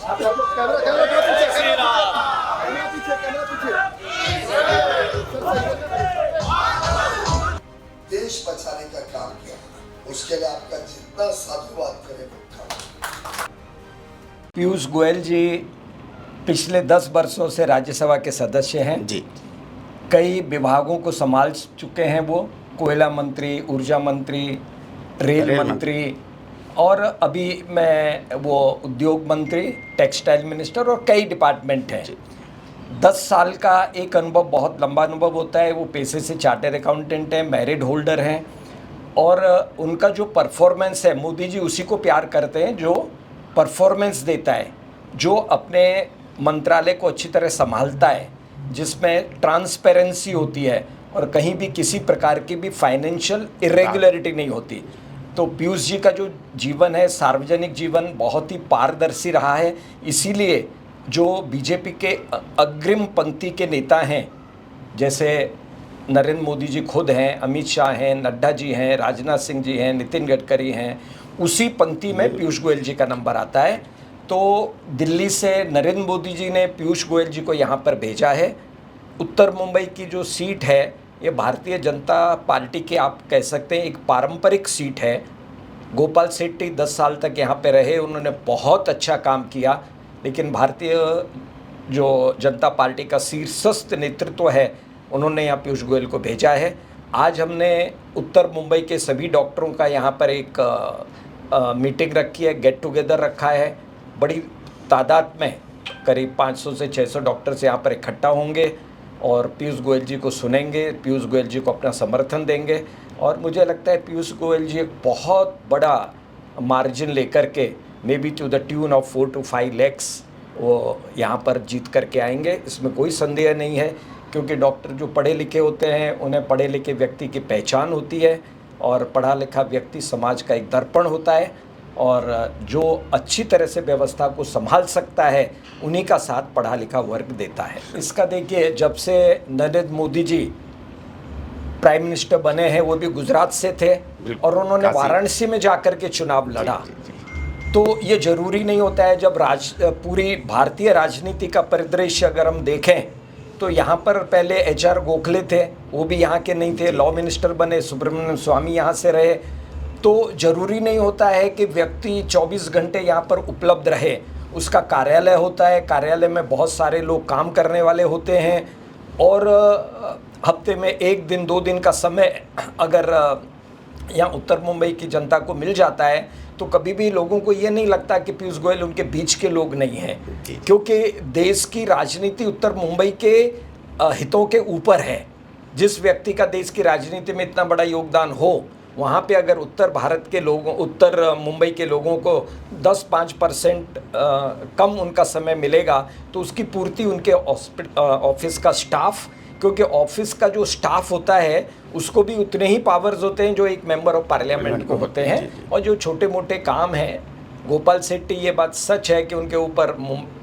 देश बचाने का काम किया, उसके लिए आपका जितना साधुवाद करे वो कम। पीयूष गोयल जी पिछले 10 वर्षों से राज्यसभा के सदस्य हैं जी। कई विभागों को संभाल चुके हैं वो, कोयला मंत्री, ऊर्जा मंत्री, रेल मंत्री और अभी मैं वो उद्योग मंत्री, टेक्सटाइल मिनिस्टर और कई डिपार्टमेंट हैं। 10 साल का एक अनुभव बहुत लंबा अनुभव होता है। वो पेशे से चार्टर्ड अकाउंटेंट हैं, मैरिड होल्डर हैं और उनका जो परफॉर्मेंस है, मोदी जी उसी को प्यार करते हैं जो परफॉर्मेंस देता है, जो अपने मंत्रालय को अच्छी तरह संभालता है, जिसमें ट्रांसपेरेंसी होती है और कहीं भी किसी प्रकार की भी फाइनेंशियल इरेगुलरिटी नहीं होती। तो पीयूष जी का जो जीवन है, सार्वजनिक जीवन बहुत ही पारदर्शी रहा है। इसीलिए जो बीजेपी के अग्रिम पंक्ति के नेता हैं, जैसे नरेंद्र मोदी जी खुद हैं, अमित शाह हैं, नड्डा जी हैं, राजनाथ सिंह जी हैं, नितिन गडकरी हैं, उसी पंक्ति में पीयूष गोयल जी का नंबर आता है। तो दिल्ली से नरेंद्र मोदी जी ने पीयूष गोयल जी को यहाँ पर भेजा है। उत्तर मुंबई की जो सीट है, ये भारतीय जनता पार्टी की आप कह सकते हैं एक पारंपरिक सीट है। गोपाल शेट्टी 10 साल तक यहाँ पे रहे, उन्होंने बहुत अच्छा काम किया, लेकिन भारतीय जो जनता पार्टी का शीर्षस्थ नेतृत्व है, उन्होंने यहाँ पीयूष गोयल को भेजा है। आज हमने उत्तर मुंबई के सभी डॉक्टरों का यहाँ पर एक मीटिंग रखी है, गेट टुगेदर रखा है। बड़ी तादाद में करीब 500 से 600 डॉक्टर्स यहाँ पर इकट्ठा होंगे और पीयूष गोयल जी को सुनेंगे, पीयूष गोयल जी को अपना समर्थन देंगे। और मुझे लगता है पीयूष गोयल जी एक बहुत बड़ा मार्जिन लेकर के, maybe to the tune of 4 to 5 lakhs वो यहाँ पर जीत करके आएंगे। इसमें कोई संदेह नहीं है, क्योंकि डॉक्टर जो पढ़े लिखे होते हैं, उन्हें पढ़े लिखे व्यक्ति की पहचान होती है और पढ़ा लिखा व्यक्ति समाज का एक दर्पण होता है और जो अच्छी तरह से व्यवस्था को संभाल सकता है, उन्हीं का साथ पढ़ा लिखा वर्ग देता है। इसका देखिए, जब से नरेंद्र मोदी जी प्राइम मिनिस्टर बने हैं, वो भी गुजरात से थे और उन्होंने वाराणसी में जाकर के चुनाव लड़ा। तो ये जरूरी नहीं होता है, जब पूरी भारतीय राजनीति का परिदृश्य अगर हम देखें तो यहाँ पर पहले HR गोखले थे, वो भी यहाँ के नहीं थे, लॉ मिनिस्टर बने, सुब्रमण्यम स्वामी यहाँ से रहे। तो जरूरी नहीं होता है कि व्यक्ति 24 घंटे यहाँ पर उपलब्ध रहे। उसका कार्यालय होता है, कार्यालय में बहुत सारे लोग काम करने वाले होते हैं और हफ्ते में 1 दिन 2 दिन का समय अगर यहाँ उत्तर मुंबई की जनता को मिल जाता है तो कभी भी लोगों को ये नहीं लगता कि पीयूष गोयल उनके बीच के लोग नहीं हैं, क्योंकि देश की राजनीति उत्तर मुंबई के हितों के ऊपर है। जिस व्यक्ति का देश की राजनीति में इतना बड़ा योगदान हो, वहाँ पे अगर उत्तर भारत के लोगों, उत्तर मुंबई के लोगों को 10-5% कम उनका समय मिलेगा तो उसकी पूर्ति उनके ऑफिस का स्टाफ, क्योंकि ऑफिस का जो स्टाफ होता है उसको भी उतने ही पावर्स होते हैं जो एक मेंबर ऑफ पार्लियामेंट को होते हैं। और जो छोटे मोटे काम हैं, गोपाल शेट्टी, ये बात सच है कि उनके ऊपर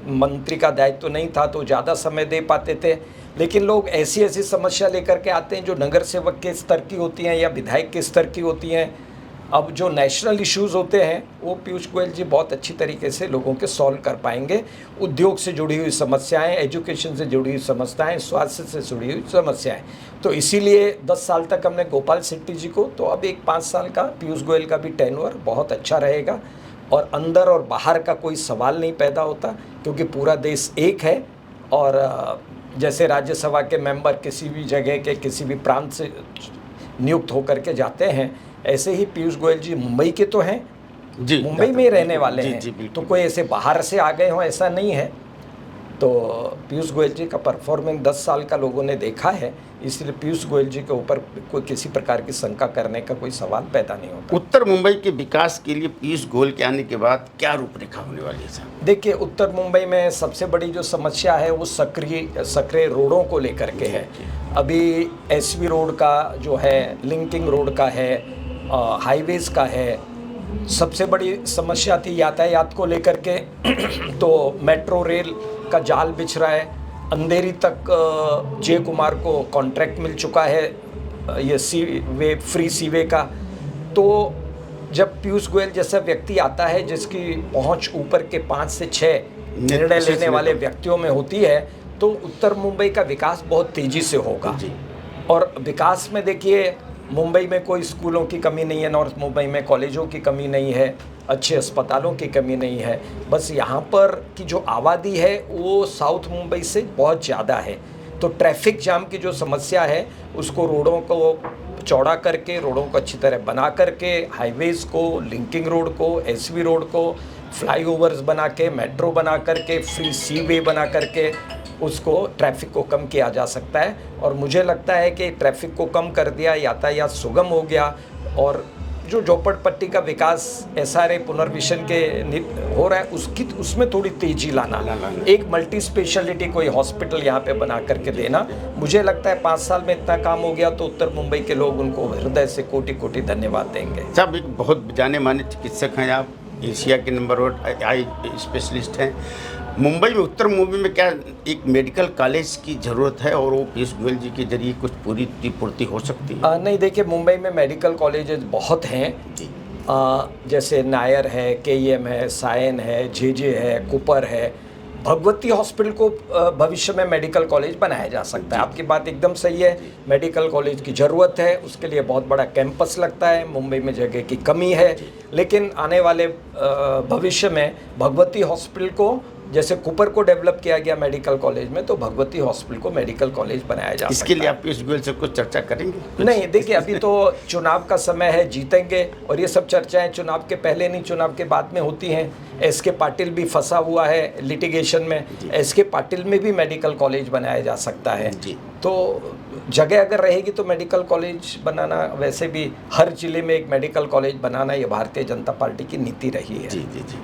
मंत्री का दायित्व नहीं था तो ज़्यादा समय दे पाते थे, लेकिन लोग ऐसी ऐसी समस्या लेकर के आते हैं जो नगर सेवक के स्तर की होती हैं या विधायक के स्तर की होती हैं। अब जो नेशनल इश्यूज़ होते हैं वो पीयूष गोयल जी बहुत अच्छी तरीके से लोगों के सॉल्व कर पाएंगे। उद्योग से जुड़ी हुई समस्याएं, एजुकेशन से जुड़ी हुई समस्याएं, स्वास्थ्य से जुड़ी हुई समस्याएं, तो इसीलिए 10 साल तक हमने गोपाल शेट्टी जी को, तो अब एक 5 साल का पीयूष गोयल का भी टेन्योर बहुत अच्छा रहेगा और अंदर और बाहर का कोई सवाल नहीं पैदा होता, क्योंकि पूरा देश एक है। और जैसे राज्यसभा के मेंबर किसी भी जगह के किसी भी प्रांत से नियुक्त होकर के जाते हैं, ऐसे ही पीयूष गोयल जी मुंबई के तो हैं, मुंबई में ही रहने वाले हैं, तो कोई ऐसे बाहर से आ गए हों ऐसा नहीं है। तो पीयूष गोयल जी का परफॉर्मेंस 10 साल का लोगों ने देखा है, इसलिए पीयूष गोयल जी के ऊपर कोई किसी प्रकार की शंका करने का कोई सवाल पैदा नहीं होता। उत्तर मुंबई के विकास के लिए पीयूष गोयल के आने के बाद क्या रूपरेखा होने वाली है साहब? देखिए, उत्तर मुंबई में सबसे बड़ी जो समस्या है वो सक्रिय रोडों को लेकर के है। अभी SV रोड का जो है, लिंकिंग रोड का है, हाईवेज का है। सबसे बड़ी समस्या थी यातायात को लेकर के तो मेट्रो रेल का जाल बिछ रहा है। अंधेरी तक जय कुमार को कॉन्ट्रैक्ट मिल चुका है ये फ्री सीवे का। तो जब पीयूष गोयल जैसा व्यक्ति आता है जिसकी पहुंच ऊपर के 5 से 6 निर्णय लेने वाले व्यक्तियों में होती है तो उत्तर मुंबई का विकास बहुत तेजी से होगा। जी। और विकास में देखिए, मुंबई में कोई स्कूलों की कमी नहीं है, नॉर्थ मुंबई में कॉलेजों की कमी नहीं है, अच्छे अस्पतालों की कमी नहीं है। बस यहाँ पर की जो आबादी है वो साउथ मुंबई से बहुत ज़्यादा है, तो ट्रैफिक जाम की जो समस्या है उसको रोडों को चौड़ा करके, रोडों को अच्छी तरह बना करके, हाईवेज़ को, लिंकिंग रोड को, एसवी रोड को, फ्लाईओवर्स बना के, मेट्रो बना करके, फ्री सी वे बना करके उसको ट्रैफिक को कम किया जा सकता है। और मुझे लगता है कि ट्रैफिक को कम कर दिया, यातायात सुगम हो गया, और जो झोपड़पट्टी का विकास SRA पुनर्विशन के हो रहा है उसमें थोड़ी तेजी लाना, एक मल्टी स्पेशलिटी कोई हॉस्पिटल यहाँ पे बना करके देना, मुझे लगता है 5 साल में इतना काम हो गया तो उत्तर मुंबई के लोग उनको हृदय से कोटि कोटि धन्यवाद देंगे। साहब, एक बहुत जाने माने चिकित्सक हैं आप, एशिया के नंबर 1 आई स्पेशलिस्ट हैं। मुंबई में, उत्तर मुंबई में क्या एक मेडिकल कॉलेज की ज़रूरत है और वो पीयूष गोयल जी के जरिए कुछ पूर्ति हो सकती है? नहीं, देखिए, मुंबई में मेडिकल कॉलेजेस बहुत हैं जी। जैसे नायर है, KEM है, सायन है, JJ है, कुपर है। भगवती हॉस्पिटल को भविष्य में मेडिकल कॉलेज बनाया जा सकता है। आपकी बात एकदम सही है, मेडिकल कॉलेज की ज़रूरत है, उसके लिए बहुत बड़ा कैंपस लगता है, मुंबई में जगह की कमी है। लेकिन आने वाले भविष्य में भगवती हॉस्पिटल को, जैसे कुपर को डेवलप किया गया मेडिकल कॉलेज में, तो भगवती हॉस्पिटल को मेडिकल कॉलेज बनाया जा सकता है। इसके लिए आप पीयूष गोयल से कुछ चर्चा करेंगे? नहीं, देखिए, अभी तो चुनाव का समय है, जीतेंगे, और ये सब चर्चाएं चुनाव के पहले नहीं, चुनाव के बाद में होती हैं। SK पाटिल भी फंसा हुआ है लिटिगेशन में, SK पाटिल में भी मेडिकल कॉलेज बनाया जा सकता है। तो जगह अगर रहेगी तो मेडिकल कॉलेज बनाना, वैसे भी हर जिले में एक मेडिकल कॉलेज बनाना, ये भारतीय जनता पार्टी की नीति रही है। जी जी जी।